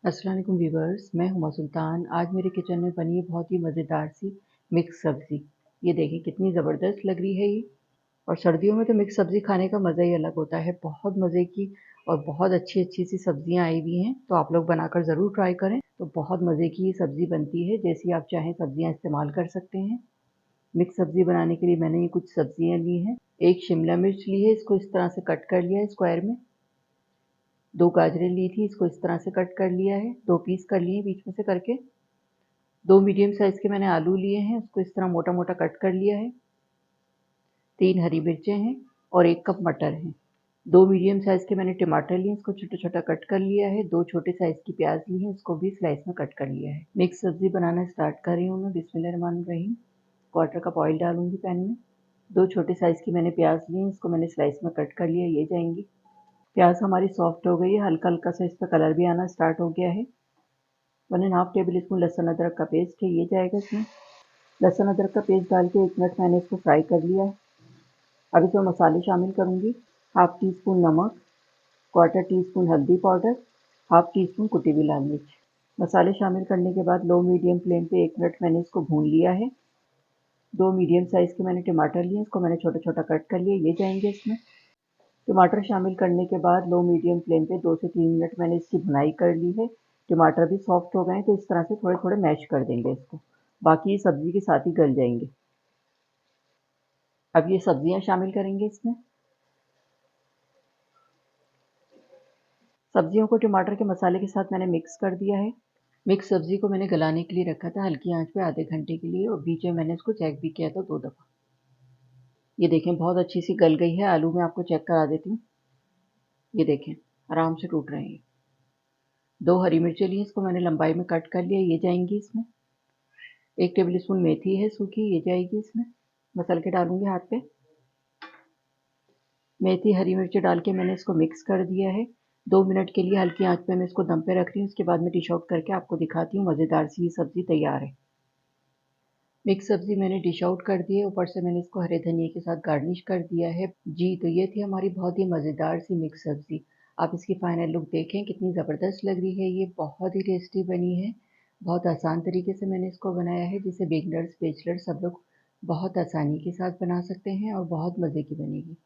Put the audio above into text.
अस्सलाम वालेकुम व्यूवर्स, मैं हुमा सुल्तान। आज मेरे किचन में बनी है बहुत ही मज़ेदार सी मिक्स सब्ज़ी। ये देखिए कितनी ज़बरदस्त लग रही है ये। और सर्दियों में तो मिक्स सब्ज़ी खाने का मज़ा ही अलग होता है। बहुत मज़े की और बहुत अच्छी-अच्छी सी सब्ज़ियाँ आई हुई हैं, तो आप लोग बनाकर ज़रूर ट्राई करें। तो बहुत मज़े की ये सब्ज़ी बनती है, जैसी आप चाहें सब्ज़ियाँ इस्तेमाल कर सकते हैं। मिक्स सब्ज़ी बनाने के लिए मैंने ये कुछ सब्ज़ियाँ ली हैं। एक शिमला मिर्च ली है, इसको इस तरह से कट कर लिया है स्क्वायर में। 2 गाजरें ली थी, इसको इस तरह से कट कर लिया है, 2 पीस कर लिए बीच में से करके। 2 मीडियम साइज़ के मैंने आलू लिए हैं, उसको इस तरह मोटा-मोटा कट कर लिया है। 3 हरी मिर्चें हैं और 1 कप मटर हैं। 2 मीडियम साइज़ के मैंने टमाटर लिए, इसको छोटा-छोटा कट कर लिया है। 2 छोटे साइज़ की प्याज़ ली हैं, इसको भी स्लाइस में कट कर लिया है। मिक्स सब्ज़ी बनाना स्टार्ट कर रही हूँ मैं। बिस्मिल्लाहिर्रहमानिर्रहीम। क्वार्टर कप ऑयल डालूँगी पैन में। 2 छोटे साइज़ की मैंने प्याज़ ली हैं, इसको मैंने स्लाइस में कट कर लिया, ये जाएँगी। प्याज़ हमारी सॉफ्ट हो गई है, हल्का-हल्का सा इस पे कलर भी आना स्टार्ट हो गया है। 1 1/2 टेबल स्पून लहसुन अदरक का पेस्ट है, ये जाएगा इसमें। लहसुन अदरक का पेस्ट डाल के 1 मिनट मैंने इसको फ्राई कर लिया है। अब इसमें मसाले शामिल करूँगी। हाफ टी स्पून नमक, क्वार्टर टी स्पून हल्दी पाउडर, हाफ टी स्पून कुटी हुई लाल मिर्च। मसाले शामिल करने के बाद लो मीडियम फ्लेम पे 1 मिनट मैंने इसको भून लिया है। 2 मीडियम साइज़ के मैंने टमाटर लिए, इसको मैंने छोटा-छोटा कट कर लिया, ये जाएँगे इसमें। टमाटर शामिल करने के बाद लो मीडियम फ्लेम पे 2 से 3 मिनट मैंने इसकी भुनाई कर ली है। टमाटर भी सॉफ्ट हो गए हैं, तो इस तरह से थोड़े-थोड़े मैश कर देंगे इसको। बाकी ये सब्ज़ी के साथ ही गल जाएँगे। अब ये सब्ज़ियाँ शामिल करेंगे इसमें। सब्जियों को टमाटर के मसाले के साथ मैंने मिक्स कर दिया है। मिक्स सब्ज़ी को मैंने गलाने के लिए रखा था हल्की आंच पे आधे घंटे के लिए, और बीच में मैंने इसको चेक भी किया था 2 दफ़ा। ये देखें बहुत अच्छी सी गल गई है। आलू मैं आपको चेक करा देती हूँ। ये देखें आराम से टूट रहे हैं। 2 हरी मिर्चें ली, इसको मैंने लंबाई में कट कर लिया, ये जाएंगी इसमें। 1 टेबल स्पून मेथी है सूखी, ये जाएगी इसमें। मसल के डालूंगी हाथ पे। मेथी हरी मिर्ची डाल के मैंने इसको मिक्स कर दिया है। 2 मिनट के लिए हल्की आंच पे मैं इसको दम पे रख रही हूँ। उसके बाद मैं डिश आउट करके आपको दिखाती हूँ। मज़ेदार सी ये सब्ज़ी तैयार है। मिक्स सब्ज़ी मैंने डिश आउट कर दी है। ऊपर से मैंने इसको हरे धनिए के साथ गार्निश कर दिया है। जी, तो ये थी हमारी बहुत ही मज़ेदार सी मिक्स सब्ज़ी। आप इसकी फाइनल लुक देखें, कितनी ज़बरदस्त लग रही है ये। बहुत ही टेस्टी बनी है। बहुत आसान तरीके से मैंने इसको बनाया है, जिसे बिगिनर्स, बैचलर्स सब लोग बहुत आसानी के साथ बना सकते हैं और बहुत मज़े की बनेगी।